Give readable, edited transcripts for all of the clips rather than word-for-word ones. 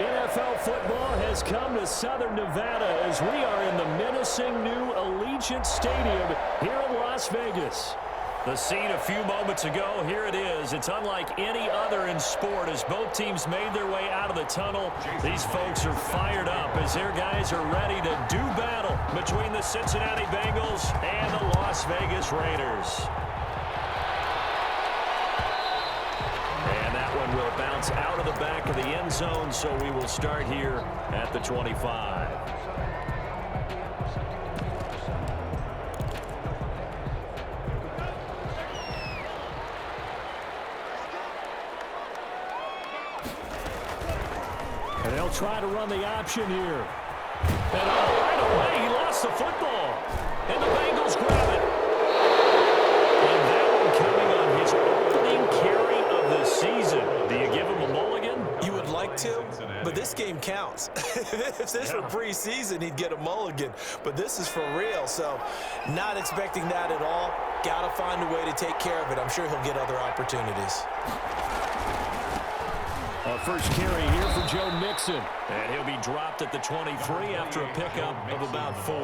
NFL football has come to Southern Nevada as we are in the menacing new Allegiant Stadium here in Las Vegas. The scene a few moments ago, here it is. It's unlike any other in sport as both teams made their way out of the tunnel. These folks are fired up as their guys are ready to do battle between the Cincinnati Bengals and the Las Vegas Raiders. And that one will bounce out of the back of the end zone, so we will start here at the 25. And they'll try to run the option here. And right away, he lost the football. And the Bengals grab it. And that one coming on his opening carry of the season. Do you give him a mulligan? You would like to, but this game counts. If this were preseason, he'd get a mulligan. But this is for real, so not expecting that at all. Got to find a way to take care of it. I'm sure he'll get other opportunities. Our first carry here for Joe Mixon. And he'll be dropped at the 23 after a pickup of about 4.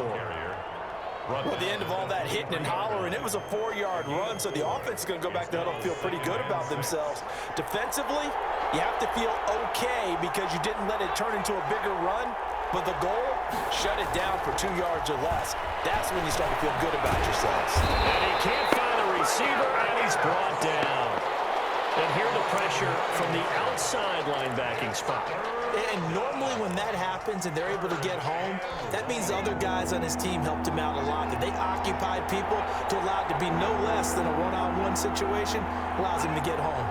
Well, at the end of all that hitting and hollering, it was a 4-yard run, so the offense is going to go back to huddle and feel pretty good about themselves. Defensively, you have to feel okay because you didn't let it turn into a bigger run, but the goal, shut it down for 2 yards or less. That's when you start to feel good about yourselves. And he can't find a receiver, and he's brought down. And here the pressure from the outside linebacking spot. And normally when that happens and they're able to get home, that means other guys on his team helped him out a lot. That they occupied people to allow it to be no less than a one-on-one situation, allows him to get home.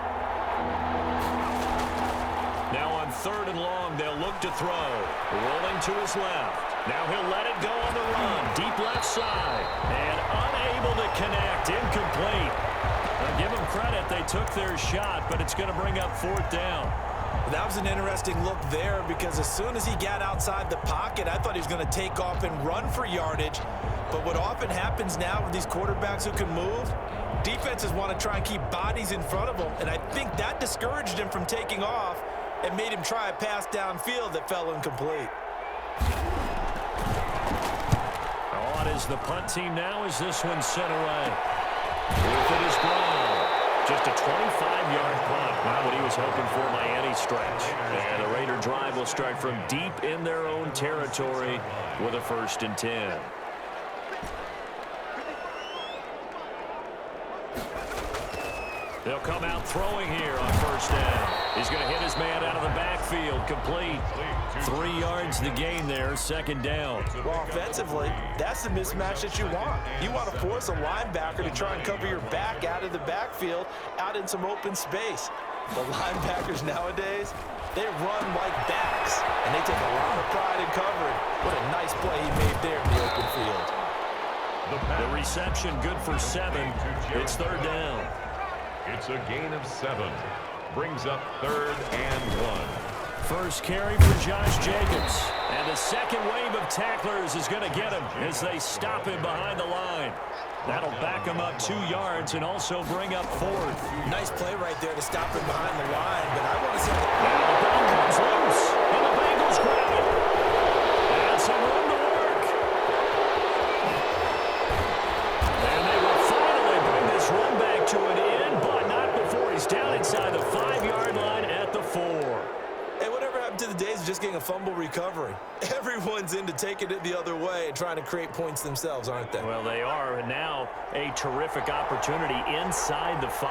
Now on 3rd and long, they'll look to throw. Rolling to his left. Now he'll let it go on the run. Deep left side. And unable to connect. Incomplete. Now give them credit. They took their shot, but it's going to bring up 4th down. That was an interesting look there because as soon as he got outside the pocket, I thought he was going to take off and run for yardage. But what often happens now with these quarterbacks who can move, defenses want to try and keep bodies in front of them, and I think that discouraged him from taking off and made him try a pass downfield that fell incomplete. On is the punt team now as this one's sent away. With it is Brown. Just a 25-yard punt. Not what he was hoping for by any stretch. And the Raider drive will start from deep in their own territory with a 1st and 10. They'll come out throwing here on 1st down. He's going to hit his man out of the backfield. Complete. 3 yards the gain there. 2nd down. Well, offensively, that's the mismatch that you want. You want to force a linebacker to try and cover your back out of the backfield, out in some open space. The linebackers nowadays, they run like backs, and they take a lot of pride in covering. What a nice play he made there in the open field. The reception good for 7. It's 3rd down. It's a gain of 7. Brings up 3rd and 1. First carry for Josh Jacobs. And the second wave of tacklers is going to get him as they stop him behind the line. That'll back him up 2 yards and also bring up 4th. Nice play right there to stop him behind the line, but I want to see the ball comes loose, and the Bengals grab it. And some room to work. And they will finally bring this run back to an end, but not before he's down inside the 5-yard line at the 4. Hey, whatever happened to the days of just getting a fumble recovery? Everyone's into taking it the other way and trying to create points themselves, aren't they? Well, they are, and now a terrific opportunity inside the 5.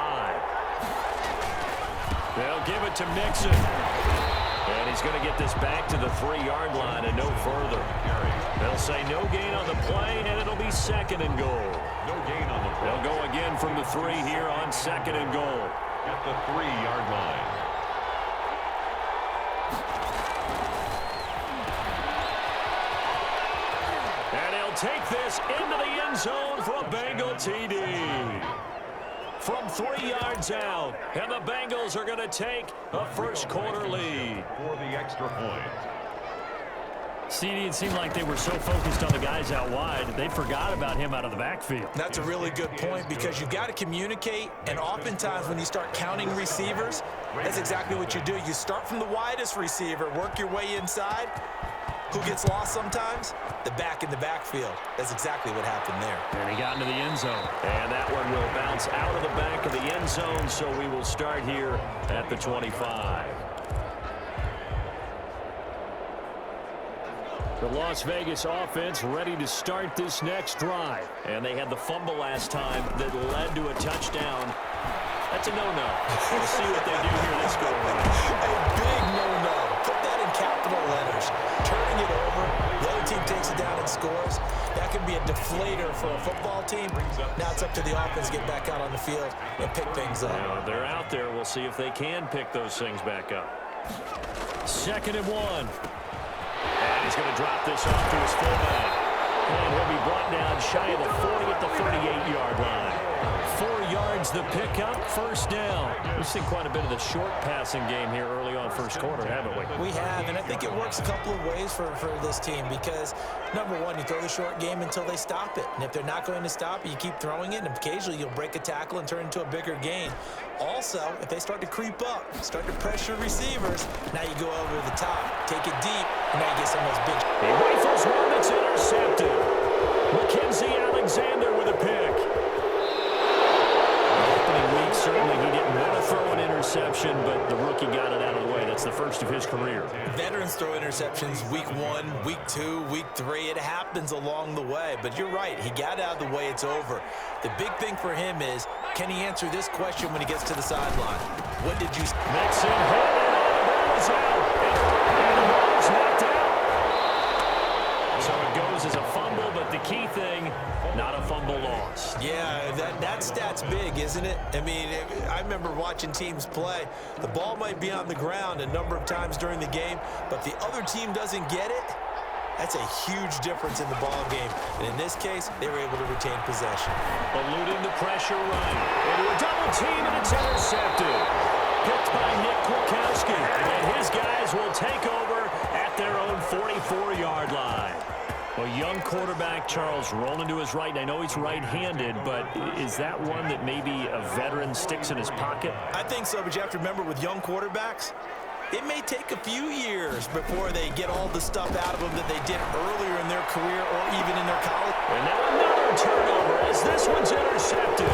They'll give it to Mixon. And he's going to get this back to the 3-yard line and no further. They'll say no gain on the play, and it'll be 2nd and goal. No gain on the play. They'll go again from the 3 here on 2nd and goal. At the 3-yard line. And he'll take this into the end zone for a Bengal TD. From 3 yards out, and the Bengals are going to take a first-quarter lead. For the extra point. CD, it seemed like they were so focused on the guys out wide, they forgot about him out of the backfield. That's a really good point because you got to communicate, and oftentimes when you start counting receivers, That's exactly what you do. You start from the widest receiver, work your way inside. Who gets lost sometimes? The back in the backfield. That's exactly what happened there. And he got into the end zone. And that one will bounce out of the back of the end zone, so we will start here at the 25. The Las Vegas offense ready to start this next drive. And they had the fumble last time that led to a touchdown. That's a no-no. We'll see what they do here this go around. A big no-no. Put that in capital letters. Turning it over, the other team takes it down and scores. That could be a deflator for a football team. Now it's up to the offense to get back out on the field and pick things up. Now, they're out there. We'll see if they can pick those things back up. 2nd and 1. And he's going to drop this off to his fullback. And he'll be brought down shy of the 40 at the 38-yard line. 4 yards the pickup, first down. We've seen quite a bit of the short passing game here early on first quarter, haven't we? We have, and I think it works a couple of ways for this team because, number one, you throw the short game until they stop it. And if they're not going to stop it, you keep throwing it, and occasionally you'll break a tackle and turn into a bigger gain. Also, if they start to creep up, start to pressure receivers, now you go over the top, take it deep, and now you get some of those big. He rifles one that's intercepted. Mackenzie Alexander with a pick. Week, certainly he didn't want to throw an interception, but the rookie got it out of the way. That's the first of his career. Veterans throw interceptions week 1, week 2, week 3. It happens along the way, but you're right. He got out of the way. It's over. The big thing for him is, can he answer this question when he gets to the sideline? What did you... Mixon hit it, and the ball is out. And the ball is knocked out. So it goes as a fumble, but the key thing, not a fumble lost. Yeah, that stat's big, isn't it? I mean, I remember watching teams play. The ball might be on the ground a number of times during the game, but if the other team doesn't get it, that's a huge difference in the ball game. And in this case, they were able to retain possession. Eluding the pressure right. Into a double team, and it's intercepted. Picked by Nick Kwiatkowski. And his guys will take over at their own 44-yard line. Well, young quarterback Charles rolling to his right. And I know he's right-handed, but is that one that maybe a veteran sticks in his pocket? I think so, but you have to remember with young quarterbacks, it may take a few years before they get all the stuff out of them that they did earlier in their career or even in their college. And now another turnover as this one's intercepted.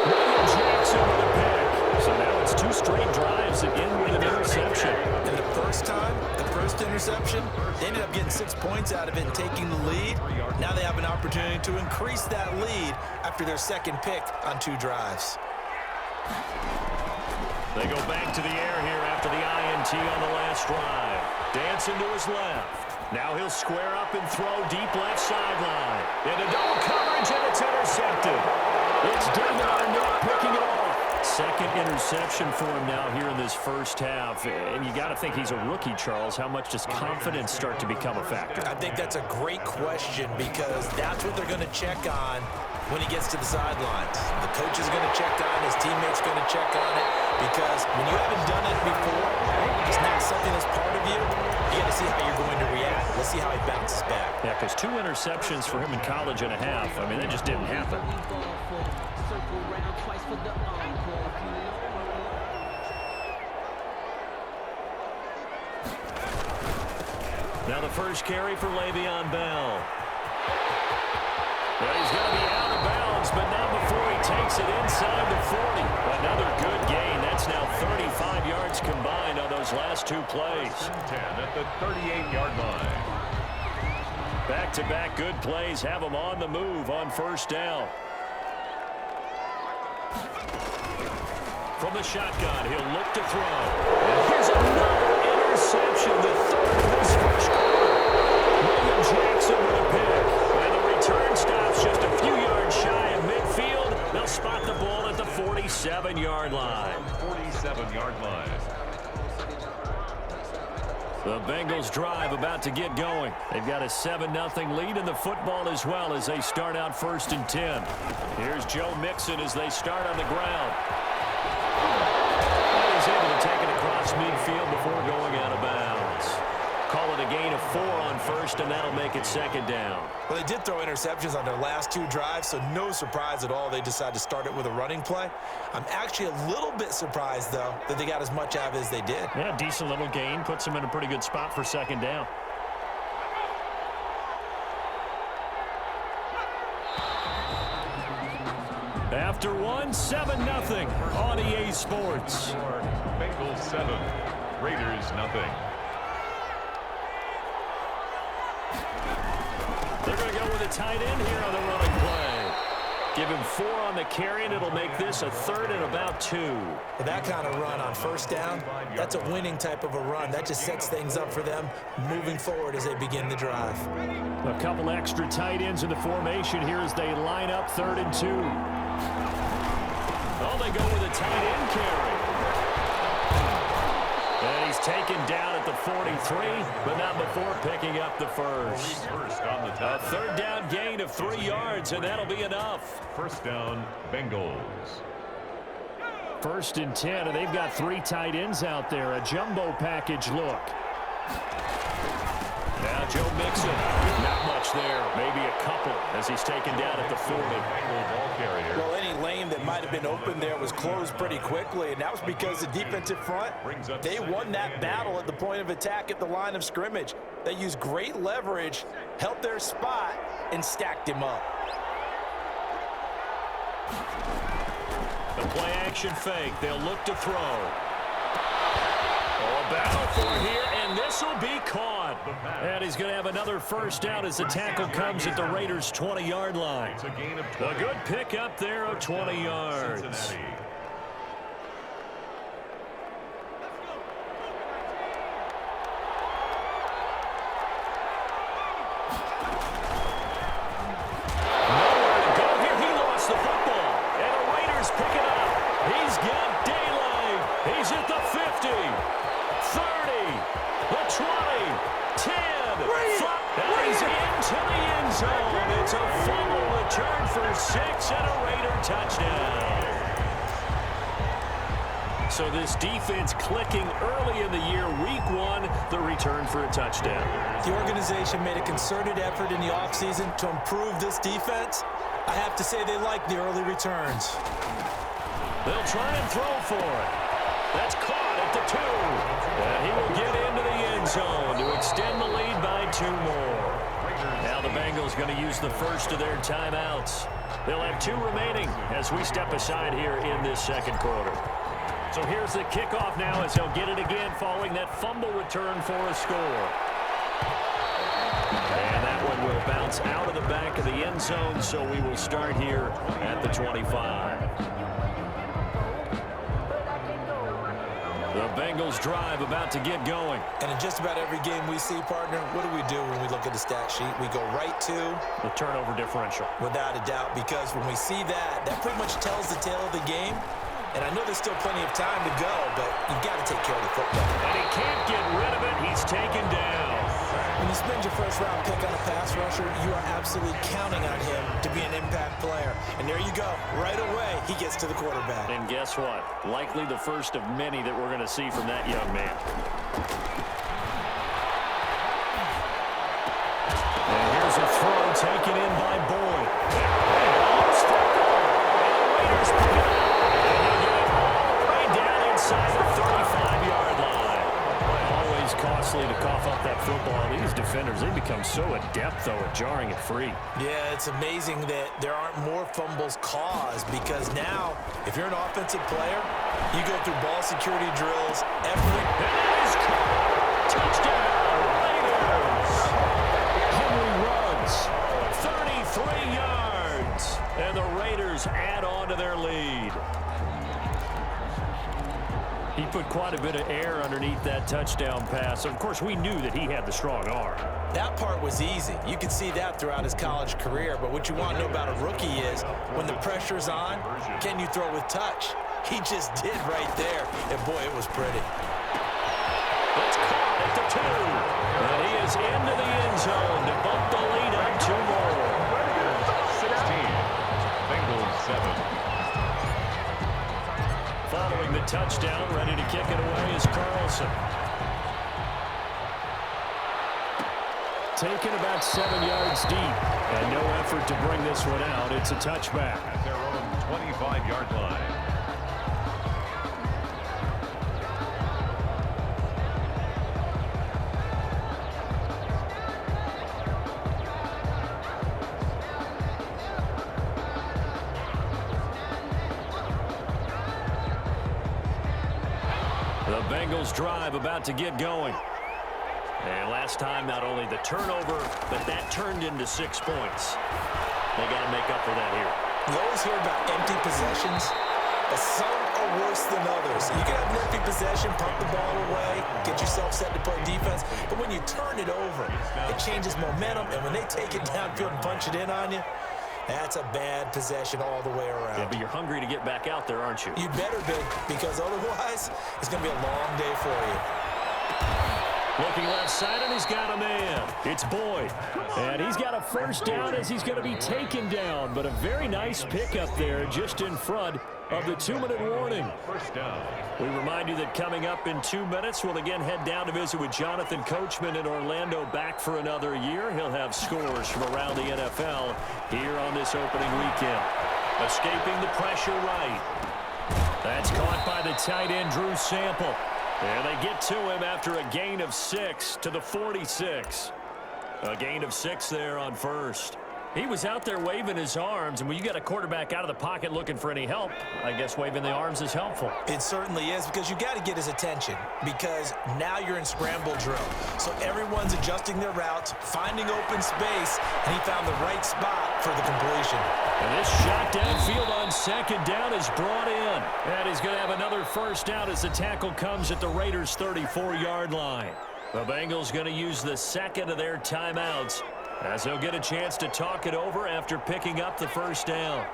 William Jackson with a pick. So now it's 2 straight drives that end with an interception. And the first time, the first interception, they ended up getting 6 points out of it and taking the lead. Now they have an opportunity to increase that lead after their second pick on 2 drives. They go back to the air here after the INT on the last drive. Dancing to his left. Now he'll square up and throw deep left sideline. Into double coverage, and it's intercepted. It's David Arnett picking it off. Second interception for him now here in this first half. And you got to think he's a rookie, Charles. How much does confidence start to become a factor? I think that's a great question because that's what they're going to check on when he gets to the sidelines. The coach is going to check on, his teammates going to check on it, because when you haven't done it before, it's not something that's part of you. You got to see how you're going to react. Let's see how he bounces back. Yeah, because 2 interceptions for him in college and a half. I mean, that just didn't happen. Now the first carry for Le'Veon Bell. Well, he's going to be out of bounds, but not before he takes it inside the 40. Another good gain. That's now 35 yards combined on those last 2 plays. 10 at the 38-yard line. Back-to-back good plays have him on the move on first down. From the shotgun, he'll look to throw. And here's another interception, the 3rd of this first quarter. William Jackson with a pick. And the return stops just a few yards shy of midfield. They'll spot the ball at the 47-yard line. 47-yard line. The Bengals drive about to get going. They've got a 7-0 lead in the football as well as they start out 1st and 10. Here's Joe Mixon as they start on the ground. He's able to take it across midfield before going out of bounds. Call it a gain of 4 on first, and that'll make it second down. Well, they did throw interceptions on their last 2 drives, so no surprise at all they decided to start it with a running play. I'm actually a little bit surprised, though, that they got as much out of it as they did. Yeah, decent little gain. Puts them in a pretty good spot for second down. After 1, 7-0 on EA Sports. Bengals 7, Raiders nothing. They're going to go with a tight end here on the running play. Give him 4 on the carry, and it'll make this a 3rd and about 2. With that kind of run on first down, that's a winning type of a run. That just sets things up for them moving forward as they begin the drive. A couple extra tight ends in the formation here as they line up 3rd and 2. Oh, they go with a tight end carry. And he's taken down at the 43, but not before picking up the first. A 3rd down gain of 3 yards, and that'll be enough. First down, Bengals. 1st and 10, and they've got 3 tight ends out there. A jumbo package look. Now Joe Mixon, not much there, maybe a couple as he's taken down at the 40. Well, any lane that might have been open there was closed pretty quickly, and that was because the defensive front, they won that battle at the point of attack at the line of scrimmage. They used great leverage, held their spot, and stacked him up. The play action fake, they'll look to throw. Oh, a battle for here, and this will be caught. And he's going to have another first down as the tackle comes at the Raiders' 20-yard line. A good pickup there of 20 yards. Nowhere to go here. He lost the football, and the Raiders pick it up. He's got daylight. He's at the 50, 30, the 20, 10, 5, and he's into the end zone. It's a fumble return for 6 and a Raider touchdown. So this defense clicking early in the year, week 1, the return for a touchdown. The organization made a concerted effort in the offseason to improve this defense. I have to say they like the early returns. They'll try and throw for it. That's caught at the 2. And he will get into the end zone to extend the lead by 2 more. Now the Bengals going to use the first of their timeouts. They'll have 2 remaining as we step aside here in this second quarter. So here's the kickoff now as they'll get it again following that fumble return for a score. And that one will bounce out of the back of the end zone, so we will start here at the 25. The Bengals drive about to get going. And in just about every game we see, partner, what do when we look at the stat sheet? We go right to the turnover differential. Without a doubt, because when we see that, that pretty much tells the tale of the game. And I know there's still plenty of time to go, but you've got to take care of the football. And he can't get rid of it. He's taken down. When you spend your first-round pick on a pass rusher, you are absolutely counting on him to be an impact player. And there you go. Right away, he gets to the quarterback. And guess what? Likely the first of many that we're going to see from that young man. And here's a throw taken in by Boyd. Almost stepped on. And the Raiders pick it up. Inside the 35-yard line. Always costly to cough up that football. These defenders, they become so adept, though, at jarring it free. Yeah, it's amazing that there aren't more fumbles caused because now, if you're an offensive player, you go through ball security drills every... And that is caught. Touchdown, Raiders. Henry runs 33 yards, and the Raiders add on to their lead. He put quite a bit of air underneath that touchdown pass. Of course, we knew that he had the strong arm. That part was easy. You could see that throughout his college career. But what you want to know about a rookie is when the pressure's on, can you throw with touch? He just did right there. And, boy, it was pretty. That's caught at the 2. And he is into the end zone to bump the lead up 2 more. 16. Bengals 7. Following the touchdown, ready to kick it away is Carlson. taken about 7 yards deep. And no effort to bring this one out. It's a touchback. At their own 25-yard line. The Bengals drive about to get going. And last time, not only the turnover, but that turned into 6 points. They got to make up for that here. You always hear about empty possessions, but some are worse than others. You can have an empty possession, pump the ball away, get yourself set to play defense, but when you turn it over, it changes momentum, and when they take it downfield and punch it in on you, that's a bad possession all the way around. Yeah, but you're hungry to get back out there, aren't you? You'd better be, because otherwise, it's going to be a long day for you. Looking left side, and he's got a man. It's Boyd. And he's got a first down as he's going to be taken down. But a very nice pickup there just in front of the 2-minute warning. First down. We remind you that coming up in 2 minutes, we'll again head down to visit with Jonathan Coachman in Orlando, back for another year. He'll have scores from around the NFL here on this opening weekend. Escaping the pressure right. That's caught by the tight end, Drew Sample. And they get to him after a gain of 6 to the 46. A gain of 6 there on first. He was out there waving his arms, and when you got a quarterback out of the pocket looking for any help, I guess waving the arms is helpful. It certainly is, because you got to get his attention, because now you're in scramble drill. So everyone's adjusting their routes, finding open space, and he found the right spot for the completion. And this shot downfield on second down is brought in. And he's going to have another first down as the tackle comes at the Raiders' 34-yard line. The Bengals going to use the second of their timeouts, as they'll get a chance to talk it over after picking up the first down.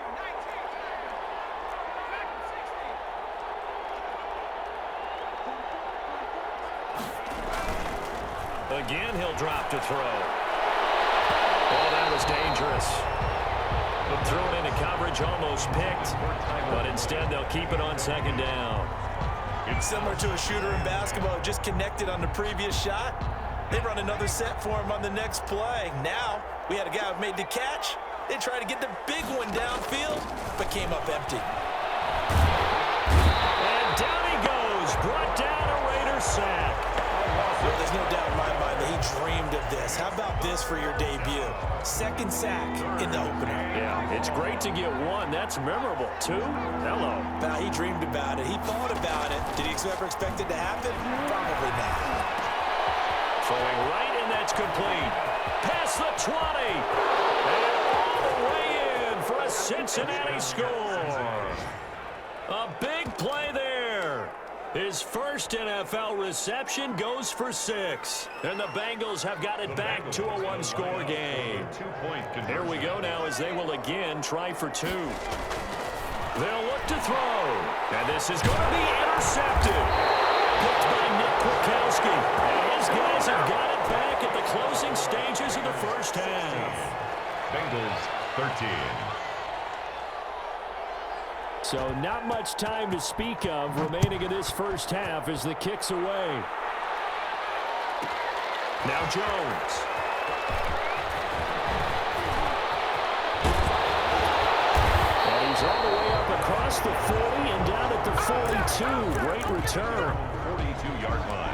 Again, he'll drop to throw. Oh, that was dangerous. But thrown into coverage, almost picked. But instead, they'll keep it on second down. It's similar to a shooter in basketball who just connected on the previous shot. They run another set for him on the next play. Now, we had a guy who made the catch. They tried to get the big one downfield, but came up empty. And down he goes. Brought down a Raiders sack. Well, there's no doubt in my mind that he dreamed of this. How about this for your debut? Second sack in the opener. Yeah, it's great to get 1. That's memorable. 2? Hello. Now, he dreamed about it. He thought about it. Did he ever expect it to happen? Probably not. Throwing right, and that's complete. Past the 20. And all the way in for a Cincinnati score. A big play there. His first NFL reception goes for 6. And the Bengals have got it back to a 1-score game. Here we go now as they will again try for 2. They'll look to throw. And this is going to be intercepted. Picked by Nick Kwiatkowski. And his guys have got it back at the closing stages of the first half. Bengals 13. So not much time to speak of remaining in this first half as the kick's away. Now Jones. And he's all the way up across the 40 and down at the 42. Great return. 42-yard line.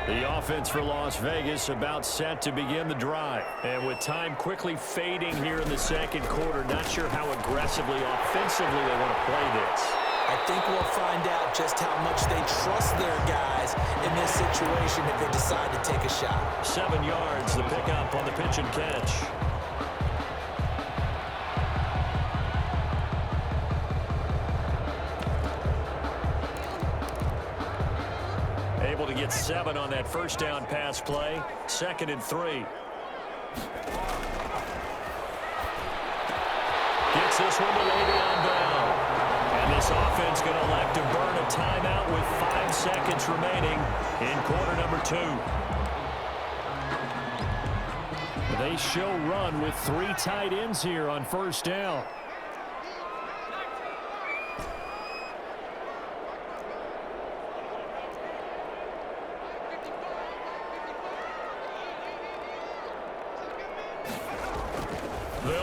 The offense for Las Vegas about set to begin the drive. And with time quickly fading here in the second quarter, not sure how aggressively, offensively they want to play this. I think we'll find out just how much they trust their guys in this situation if they decide to take a shot. 7 yards, the pickup on the pitch and catch. Able to get 7 on that first down pass play. 2nd and 3. Gets this one to Le'Veon Bell. And this offense going to elect to burn a timeout with 5 seconds remaining in quarter number 2. They show run with 3 tight ends here on first down.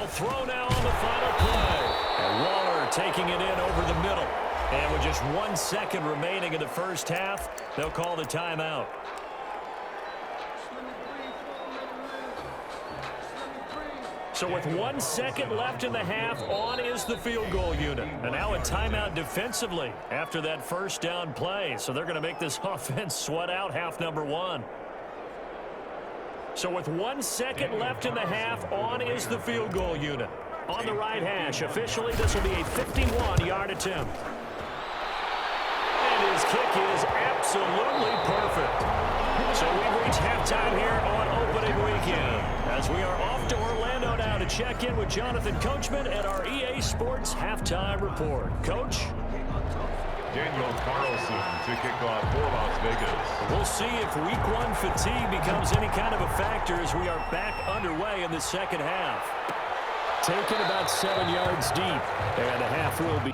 throw now on the final play. And Waller taking it in over the middle. And with just 1 second remaining in the first half, they'll call the timeout. So with 1 second left in the half, on is the field goal unit. And now a timeout defensively after that first down play. So they're going to make this offense sweat out half number one. So with 1 second left in the half, on is the field goal unit. On the right hash, officially this will be a 51-yard attempt. And his kick is absolutely perfect. So we've reached halftime here on opening weekend as we are off to Orlando now to check in with Jonathan Coachman at our EA Sports Halftime Report. Coach? Daniel Carlson to kick off for Las Vegas. We'll see if week one fatigue becomes any kind of a factor as we are back underway in the second half. Taken about 7 yards deep, and the half will be.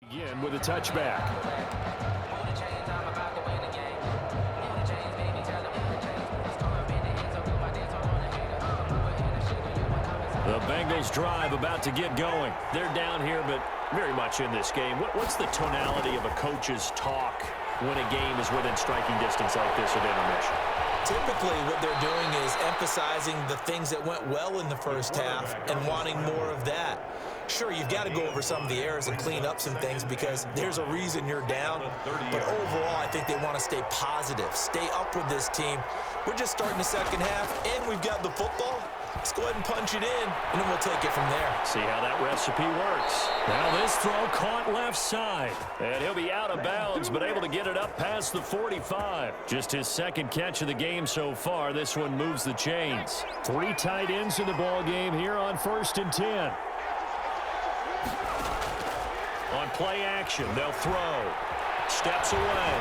Again with a touchback. The Bengals drive about to get going. They're down here, but very much in this game. What's the tonality of a coach's talk when a game is within striking distance like this at intermission? Typically, what they're doing is emphasizing the things that went well in the first half and wanting more of that. Sure, you've got to go over some of the errors and clean up some things because there's a reason you're down. But overall, I think they want to stay positive, stay up with this team. We're just starting the second half, and we've got the football. Let's go ahead and punch it in, and then we'll take it from there. See how that recipe works. Now this throw caught left side. And he'll be out of bounds, but able to get it up past the 45. Just his second catch of the game so far. This one moves the chains. 3 tight ends in the ball game here on 1st and 10. On play action, they'll throw. Steps away.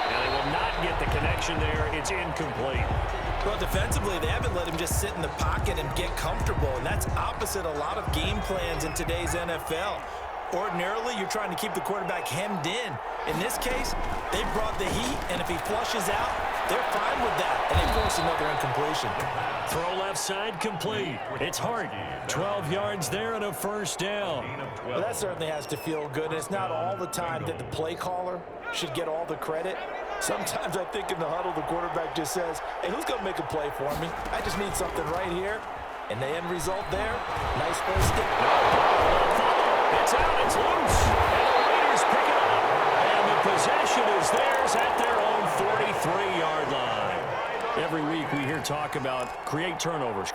And they will not get the connection there. It's incomplete. Well, defensively, they haven't let him just sit in the pocket and get comfortable, and that's opposite a lot of game plans in today's NFL. Ordinarily, you're trying to keep the quarterback hemmed in. In this case, they brought the heat, and if he flushes out, they're fine with that, and they force another incompletion. Throw left side complete. It's Hart. 12 yards there and a first down. Well, that certainly has to feel good, and it's not all the time that the play caller should get all the credit. Sometimes I think in the huddle, the quarterback just says, hey, who's going to make a play for me? I just need something right here. And the end result there, nice first step. It's out, it's loose. And the Raiders pick it up. And the possession is theirs at their own 43-yard line. Every week we hear talk about create turnovers.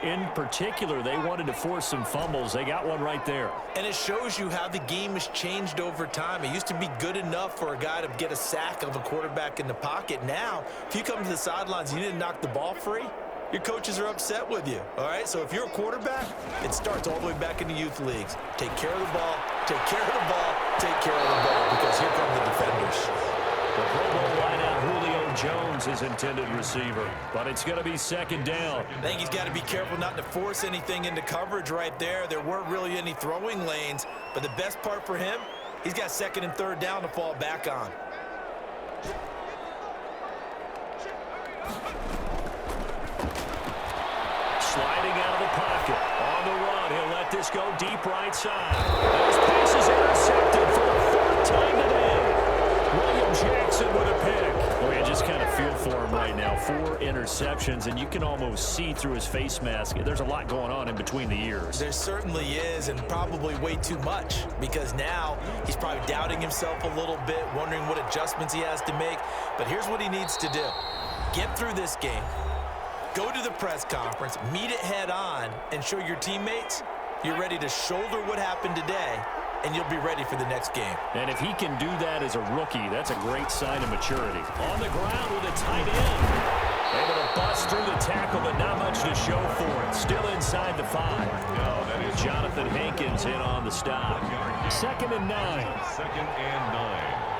In particular, they wanted to force some fumbles. They got one right there. And it shows you how the game has changed over time. It used to be good enough for a guy to get a sack of a quarterback in the pocket. Now, if you come to the sidelines and you didn't knock the ball free, your coaches are upset with you, all right? So if you're a quarterback, it starts all the way back in the youth leagues. Take care of the ball, take care of the ball, take care of the ball, because here come the defenders. The Pro Bowl wideout Julio Jones is intended receiver, but it's going to be second down. I think he's got to be careful not to force anything into coverage right there. There weren't really any throwing lanes, but the best part for him, he's got second and third down to fall back on. Sliding out of the pocket. On the run, he'll let this go deep right side. His pass is intercepted for the 4th time today. William Jackson with a pick. Well, you just kind of feel for him right now. 4 interceptions, and you can almost see through his face mask. There's a lot going on in between the ears. There certainly is, and probably way too much, because now he's probably doubting himself a little bit, wondering what adjustments he has to make. But here's what he needs to do. Get through this game, go to the press conference, meet it head on, and show your teammates you're ready to shoulder what happened today, and you'll be ready for the next game. And if he can do that as a rookie, that's a great sign of maturity. On the ground with a tight end. Able to bust through the tackle, but not much to show for it. Still inside the 5. No, that is Jonathan Hankins in on the stop. 2nd and 9. 2nd and 9.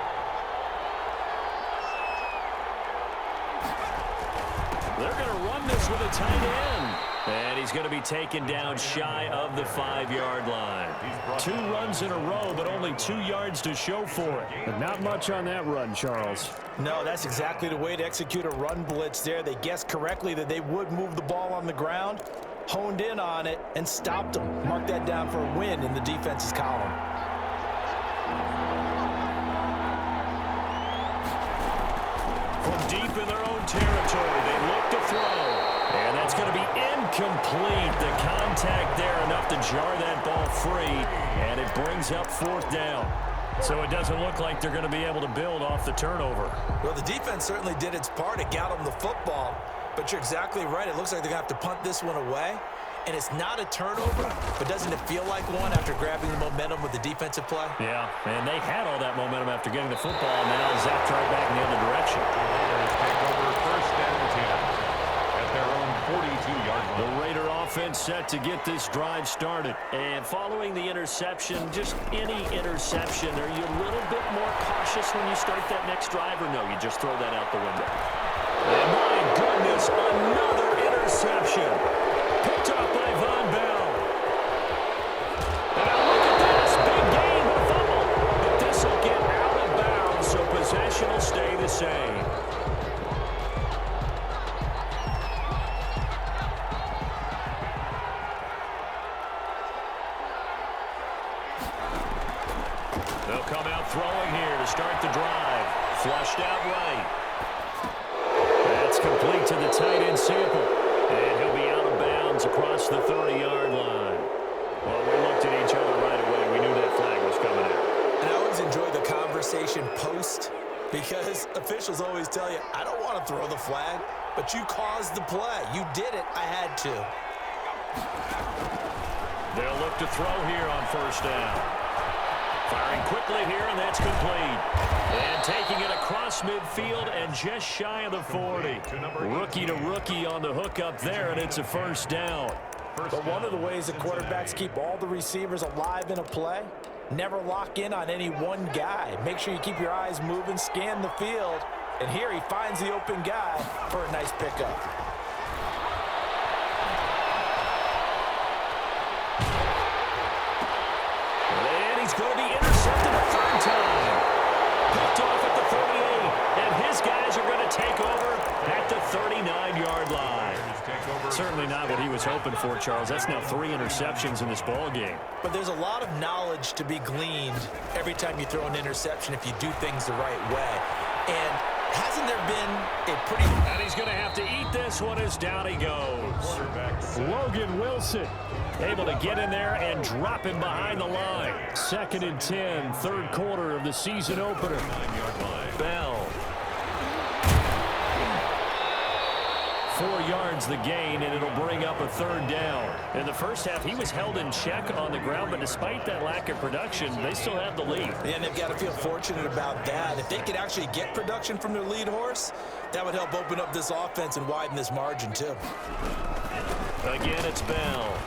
They're going to run this with a tight end. And he's going to be taken down shy of the 5-yard line. 2 runs in a row, but only 2 yards to show for it. But not much on that run, Charles. No, that's exactly the way to execute a run blitz there. They guessed correctly that they would move the ball on the ground, honed in on it, and stopped them. Mark that down for a win in the defense's column. From deep in their own territory, they look to throw. And that's going to be incomplete. The contact there enough to jar that ball free, and it brings up 4th down. So it doesn't look like they're going to be able to build off the turnover. Well, the defense certainly did its part. It got them the football, but you're exactly right. It looks like they're going to have to punt this one away, and it's not a turnover, but doesn't it feel like one after grabbing the momentum with the defensive play? Yeah, and they had all that momentum after getting the football, and now zapped right back in the other direction. Take over 1st and 10 at their own 42-yard line. The Raider offense set to get this drive started. And following the interception, just any interception, are you a little bit more cautious when you start that next drive, or no, you just throw that out the window? And my goodness, another interception. Picked up by Von Bell. And now look at this, big gain, the fumble. But this will get out of bounds, so possession will stay the same. They'll come out throwing here to start the drive. Flushed out right. That's complete to the tight end Sample. And he'll be out of bounds across the 30-yard line. Well, we looked at each other right away. We knew that flag was coming out. And I always enjoy the conversation post, because officials always tell you, I don't want to throw the flag, but you caused the play. You did it. I had to. They'll look to throw here on 1st down. Firing quickly here, and that's complete. And taking it across midfield and just shy of the 40. Rookie to rookie on the hook up there, and it's a 1st down. But one of the ways the quarterbacks keep all the receivers alive in a play, never lock in on any one guy. Make sure you keep your eyes moving, scan the field, and here he finds the open guy for a nice pickup. He's going to be intercepted a 3rd time. Picked off at the 38, and his guys are going to take over at the 39-yard line. Certainly not what he was hoping for, Charles. That's now 3 interceptions in this ball game. But there's a lot of knowledge to be gleaned every time you throw an interception if you do things the right way. And hasn't there been a pretty... And he's going to have to eat this one as down he goes. Logan Wilson able to get in there and drop him behind the line. 2nd and 10, 3rd quarter of the season opener. Bell. 4 yards the gain, and it'll bring up a 3rd down. In the first half, he was held in check on the ground, but despite that lack of production, they still have the lead. And they've got to feel fortunate about that. If they could actually get production from their lead horse, that would help open up this offense and widen this margin, too. Again, it's Bell.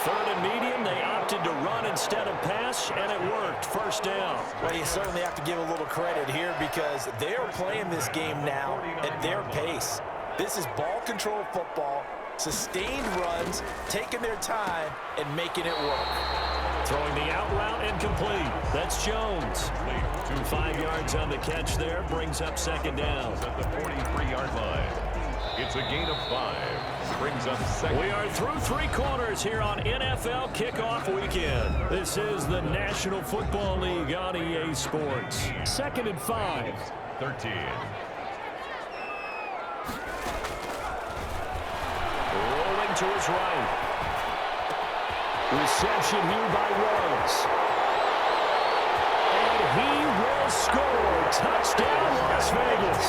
3rd and medium, they opted to run instead of pass, and it worked. 1st down. Well, you certainly have to give a little credit here because they are playing this game now at their pace. This is ball control football, sustained runs, taking their time, and making it work. Throwing the out route incomplete. That's Jones. 5 yards on the catch there, brings up 2nd down. At the 43-yard line. It's a gain of 5. Brings up 2nd. We are through 3 quarters here on NFL Kickoff Weekend. This is the National Football League on EA Sports. 2nd and 5. 13. Rolling to his right. Reception here by Rhodes. And he will score. Touchdown, Las Vegas.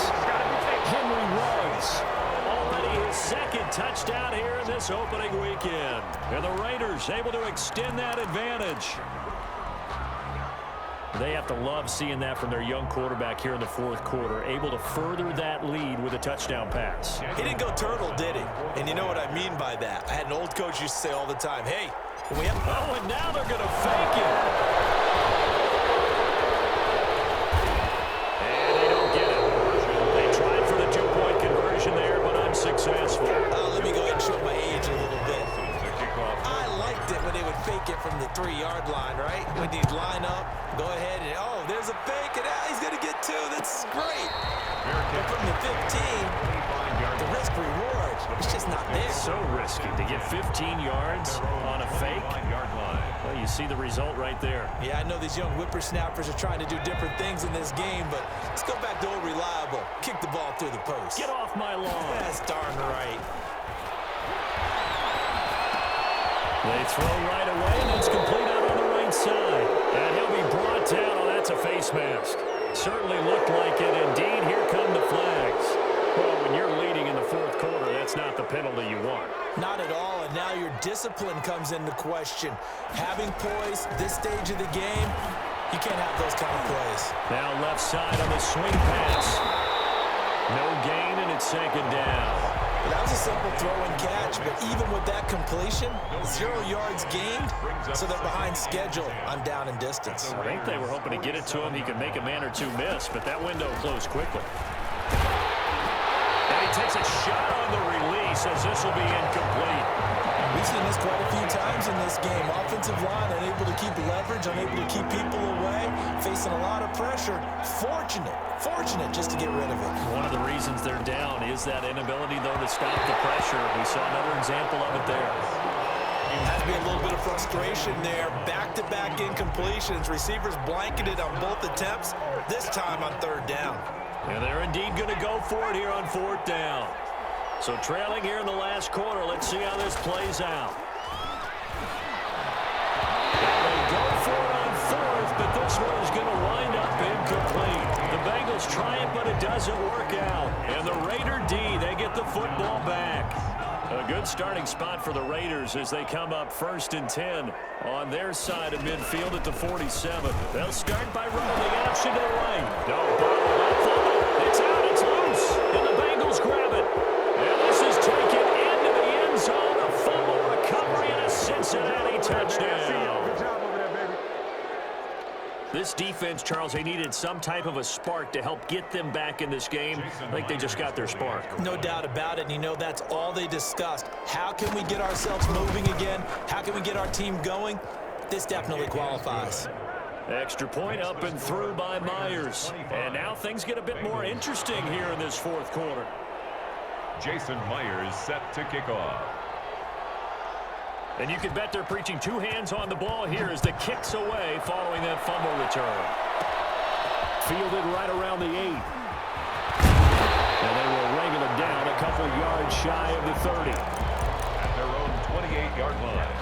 Henry Rhodes. Already his second touchdown here in this opening weekend. And the Raiders able to extend that advantage. They have to love seeing that from their young quarterback here in the fourth quarter, able to further that lead with a touchdown pass. He didn't go turtle, did he? And you know what I mean by that. I had an old coach used to say all the time, hey, when we have... Oh, and now they're going to fake it. And they don't get it. They tried for the two-point conversion there, but unsuccessful. Let me go ahead and show my age a little bit. I liked it when they would fake it from the 3-yard line, right? When you'd line up, go ahead and, oh, there's a fake, and he's going to get 2. That's great. But from the 15, the risk-reward, it's just not there. It's so risky to get 15 yards on a fake. Well, you see the result right there. Yeah, I know these young whippersnappers are trying to do different things in this game, but let's go back to old reliable. Kick the ball through the post. Get off my lawn. That's darn right. They throw right away, and it's complete out on the right side. And he'll be brought down. Oh, that's a face mask. Certainly looked like it. Indeed, here come the flags. Well, when you're leading in the fourth quarter, that's not the penalty you want. Not at all, and now your discipline comes into question. Having poise this stage of the game, you can't have those kind of plays. Now left side on the swing pass. No gain, and it's second down. That was a simple throw and catch, but even with that completion, 0 yards gained, so they're behind schedule on down and distance. I think they were hoping to get it to him. He could make a man or two miss, but that window closed quickly. And he takes a shot on the release as this will be incomplete. We've seen this quite a few times in this game. Offensive line unable to keep leverage, unable to keep people away, facing a lot of pressure. Fortunate just to get rid of it. One of the reasons they're down is that inability, though, to stop the pressure. We saw another example of it there. Has to be a little bit of frustration there. Back-to-back incompletions. Receivers blanketed on both attempts, this time on third down. And they're indeed going to go for it here on fourth down. So trailing here in the last quarter. Let's see how this plays out. They go for it on fourth, but this one is going to wind up incomplete. The Bengals try it, but it doesn't work out. And the Raider D, they get the football back. A good starting spot for the Raiders as they come up 1st and 10 on their side of midfield at the 47. They'll start by running the option to the right. No, it's out, it's loose, and the Bengals grab it. And this is taken into the end zone. A fumble recovery and a Cincinnati touchdown. This defense, Charles, they needed some type of a spark to help get them back in this game. I think they just got their spark. No doubt about it, and you know that's all they discussed. How can we get ourselves moving again? How can we get our team going? This definitely qualifies. Extra point up and through by Myers. And now things get a bit more interesting here in this fourth quarter. Jason Myers set to kick off. And you can bet they're preaching 2 hands on the ball here as the kick's away following that fumble return. Fielded right around the 8. And they will ring him down a couple yards shy of the 30. At their own 28-yard line.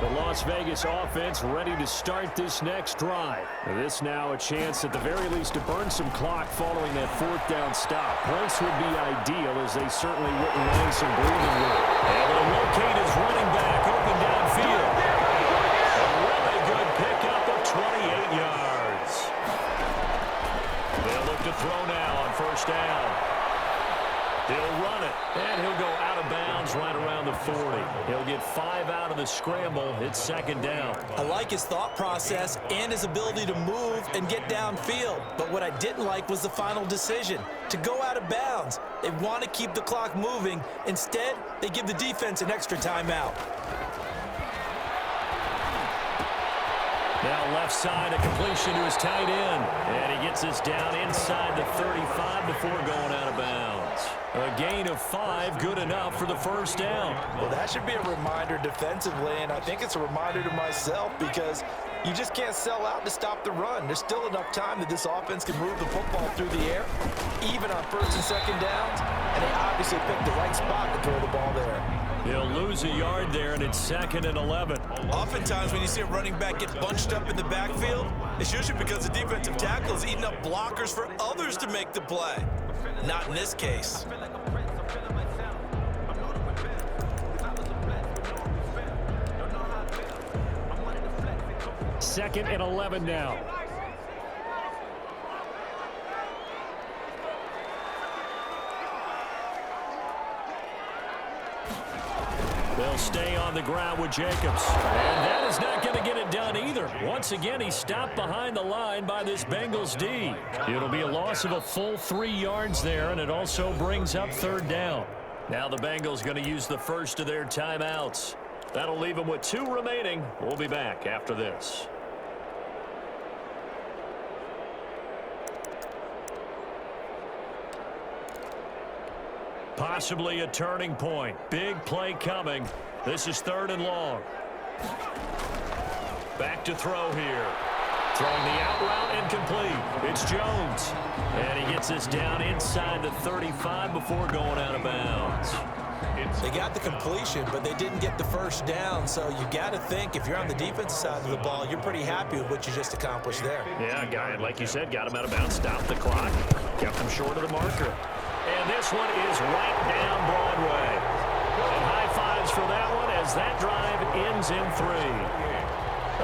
The Las Vegas offense ready to start this next drive. This now a chance at the very least to burn some clock following that fourth down stop. Points would be ideal as they certainly wouldn't mind some breathing room. Able to locate his running back open downfield. A really good pickup of 28 yards. They'll look to throw now on first down. He'll run it, and he'll go out of bounds right around the 40. He'll get 5 out of the scramble. It's second down. I like his thought process and his ability to move and get downfield. But what I didn't like was the final decision, to go out of bounds. They want to keep the clock moving. Instead, they give the defense an extra timeout. Now left side, a completion to his tight end. And he gets this down inside the 35 before going out of bounds. A gain of 5, good enough for the first down. Well, that should be a reminder defensively, and I think it's a reminder to myself because You just can't sell out to stop the run. There's still enough time that this offense can move the football through the air, even on first and second downs, and they obviously picked the right spot to throw the ball there. He'll lose a yard there, and it's 2nd and 11. Oftentimes when you see a running back get bunched up in the backfield, it's usually because the defensive tackle is eating up blockers for others to make the play. Not in this case. 2nd and 11 now. They'll stay on the ground with Jacobs. And that is not going to get it done either. Once again, he's stopped behind the line by this Bengals D. It'll be a loss of a full 3 yards there, and it also brings up 3rd down. Now the Bengals going to use the first of their timeouts. That'll leave them with 2 remaining. We'll be back after this. Possibly a turning point. Big play coming. This is 3rd and long. Back to throw here. Throwing the out route incomplete. It's Jones. And he gets this down inside the 35 before going out of bounds. They got the completion, but they didn't get the first down. So you got to think if you're on the defensive side of the ball, you're pretty happy with what you just accomplished there. Yeah, guy, like you said, got him out of bounds, stopped the clock, kept him short of the marker. And this one is right down Broadway. And high fives for that one as that drive ends in 3.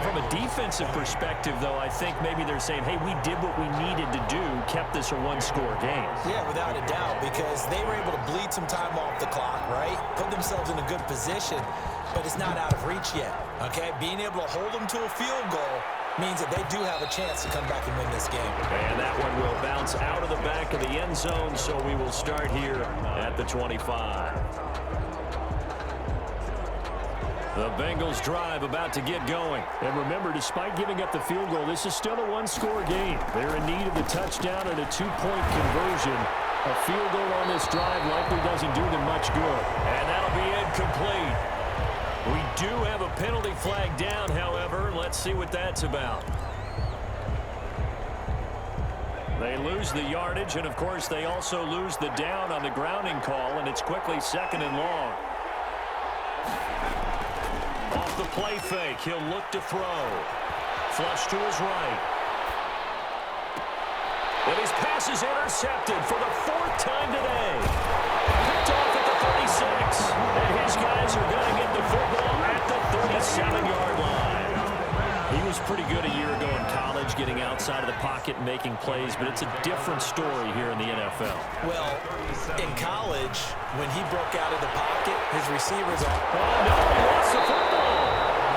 From a defensive perspective, though, I think maybe they're saying, hey, we did what we needed to do, kept this a 1-score game. Yeah, without a doubt, because they were able to bleed some time off the clock, right? Put themselves in a good position, but it's not out of reach yet, okay? Being able to hold them to a field goal means that they do have a chance to come back and win this game. And that one will bounce out of the back of the end zone, so we will start here at the 25. The Bengals drive about to get going. And remember, despite giving up the field goal, this is still a 1-score game. They're in need of the touchdown and a 2-point conversion. A field goal on this drive likely doesn't do them much good. And that'll be incomplete. We do have a penalty flag down, however. Let's see what that's about. They lose the yardage, and of course they also lose the down on the grounding call, and it's quickly 2nd and long. Off the play fake, he'll look to throw. Flush to his right. And his pass is intercepted for the 4th time today. Picked off at the 36. And his guys are going to get the football at the 37-yard line. He was pretty good a year ago in college, getting outside of the pocket and making plays, but it's a different story here in the NFL. Well, in college, when he broke out of the pocket, his receivers are... Oh, no, he lost the football.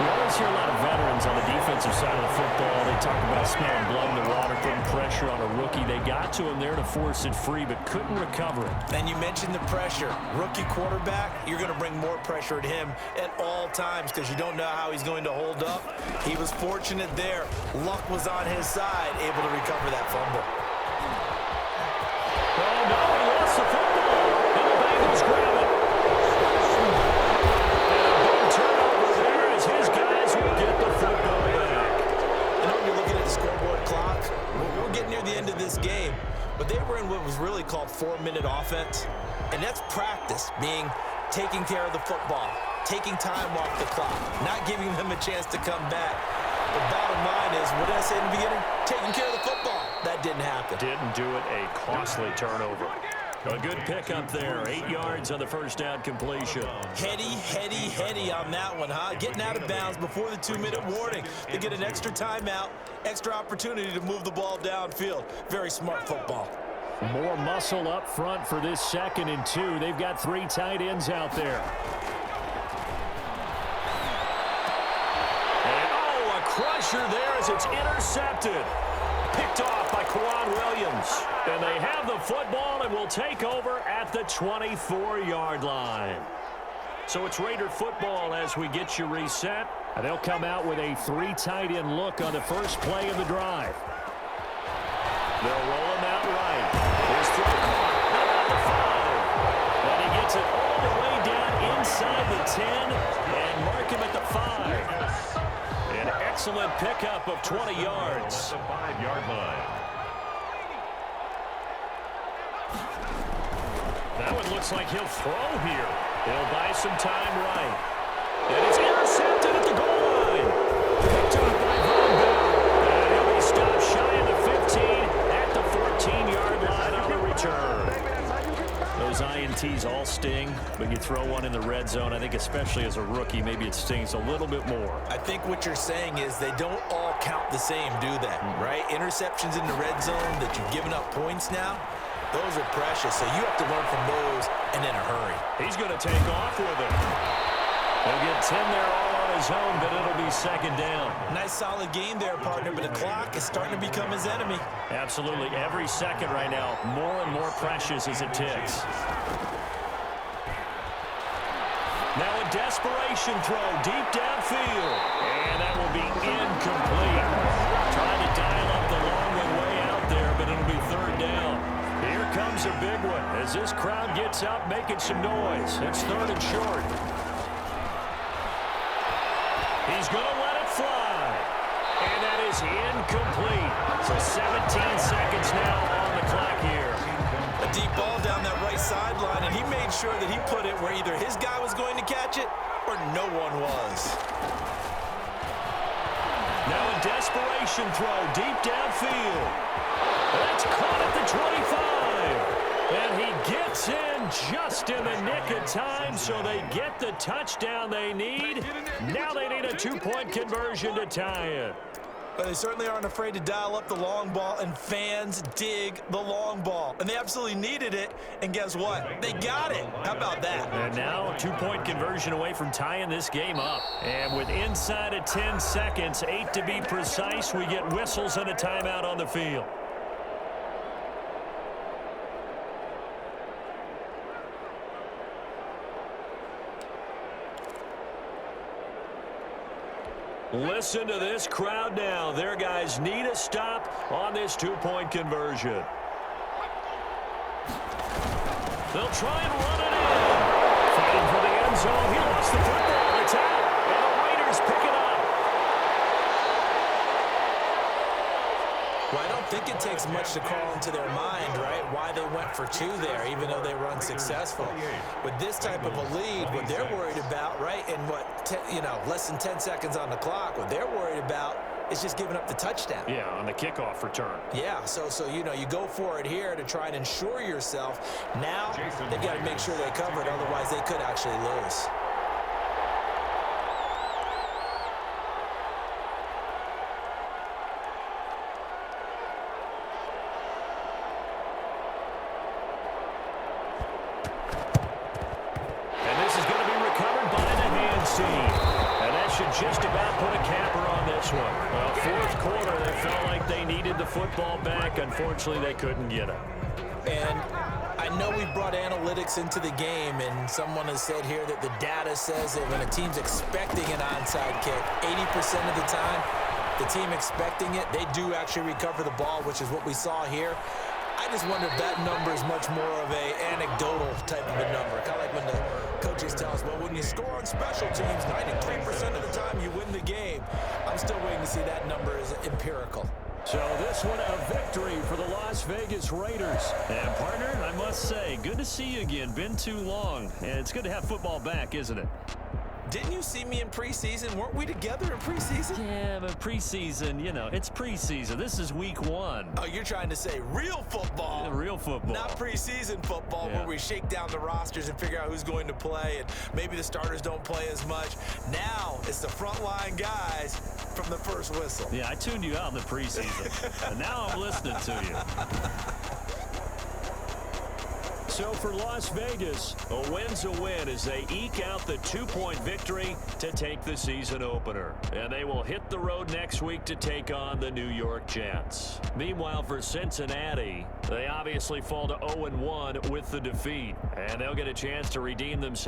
We always hear a lot of veterans on the defensive side of the football. They talk about smelling blood in the water, putting pressure on a rookie. They got to him there to force it free, but couldn't recover it. And you mentioned the pressure. Rookie quarterback, you're going to bring more pressure at him at all times because you don't know how he's going to hold up. He was fortunate there. Luck was on his side, able to recover that fumble. Oh, no, he lost the football. And the Bengals grab it. Turnover there as his guys will get the football back. I know you're looking at the scoreboard clock. We're getting near the end of this game, but they were in what was really called 4-minute offense, and that's practice, being taking care of the football, taking time off the clock, not giving them a chance to come back. The bottom line is, what did I say in the beginning? Taking care of the football. That didn't happen. Didn't do it. A costly turnover. A good pickup there. 8 yards on the first down completion. Heady on that one, huh? Getting out of bounds before the 2-minute warning. They get an extra timeout, extra opportunity to move the ball downfield. Very smart football. More muscle up front for this 2nd and 2. They've got 3 tight ends out there. And, oh, a crusher there as it's intercepted. Picked off by Quan Williams. And they have the football and will take over at the 24-yard line. So it's Raider football as we get you reset. And they'll come out with a 3 tight end look on the first play of the drive. They'll roll him out right. Here's throw caught. About the 5. And he gets it all the way down inside the 10 and mark him at the 5. An excellent pickup of 20 yards. At the 5-yard line. That one looks like he'll throw here. He'll buy some time right. And it's intercepted at the goal line. Picked up by Von Bell. And he'll be stopped shy of the 15 at the 14-yard line on the return. Those INTs all sting, but you throw one in the red zone, I think especially as a rookie, maybe it stings a little bit more. I think what you're saying is they don't all count the same, do they? Right? Interceptions in the red zone that you've given up points now, those are precious, so you have to learn from those and in a hurry. He's going to take off with it. He'll get 10 there all on his own, but it'll be second down. Nice solid game there, partner, but the clock is starting to become his enemy. Absolutely. Every second right now, more and more precious as it ticks. Now a desperation throw deep downfield. And that will be incomplete. Trying to dial up the long one way out there, but it'll be third down. Here comes a big one as this crowd gets up making some noise. It's third and short. He's going to let it fly. And that is incomplete. So 17 seconds now on the clock here. A deep ball down that right sideline, and he made sure that he put it where either his guy was going to catch it or no one was. Now a desperation throw deep downfield. That's caught at the 25. And he gets in just in the nick of time, so they get the touchdown they need. Now they need a two-point conversion to tie it. But they certainly aren't afraid to dial up the long ball, and fans dig the long ball. And they absolutely needed it, and guess what? They got it. How about that? And now a two-point conversion away from tying this game up. And with inside of 10 seconds, 8 to be precise, we get whistles and a timeout on the field. Listen to this crowd now. Their guys need a stop on this two-point conversion. They'll try and run it in. Fighting for the end zone. He lost the football. It's out. And the Raiders pick it up. Well, I don't think it takes much to call into their mind, right, why they went for two there, even though they were unsuccessful. With this type of a lead, what they're worried about, right, and less than 10 seconds on the clock, what they're worried about is just giving up the touchdown. Yeah, on the kickoff return. Yeah, so you go for it here to try and ensure yourself. Now they've got to make sure they cover it, otherwise they could actually lose. Just about put a capper on this one. Well, fourth quarter, they felt like they needed the football back. Unfortunately, they couldn't get it. And I know we brought analytics into the game, and someone has said here that the data says that when a team's expecting an onside kick, 80% of the time, the team expecting it, they do actually recover the ball, which is what we saw here. I just wonder if that number is much more of a anecdotal type of a number. Kind of like when the coaches tell us, well, when you score on special teams, 93% of the time you win the game. I'm still waiting to see that number as empirical. So this one a victory for the Las Vegas Raiders. And partner, I must say, good to see you again. Been too long. And it's good to have football back, isn't it? Didn't you see me in preseason? Weren't we together in preseason? Yeah, but preseason, it's preseason. This is week 1. Oh, you're trying to say real football. Yeah, real football. Not preseason football where we shake down the rosters and figure out who's going to play, and maybe the starters don't play as much. Now it's the frontline guys from the first whistle. Yeah, I tuned you out in the preseason, and now I'm listening to you. So for Las Vegas, a win's a win as they eke out the two-point victory to take the season opener. And they will hit the road next week to take on the New York Jets. Meanwhile, for Cincinnati, they obviously fall to 0-1 with the defeat. And they'll get a chance to redeem themselves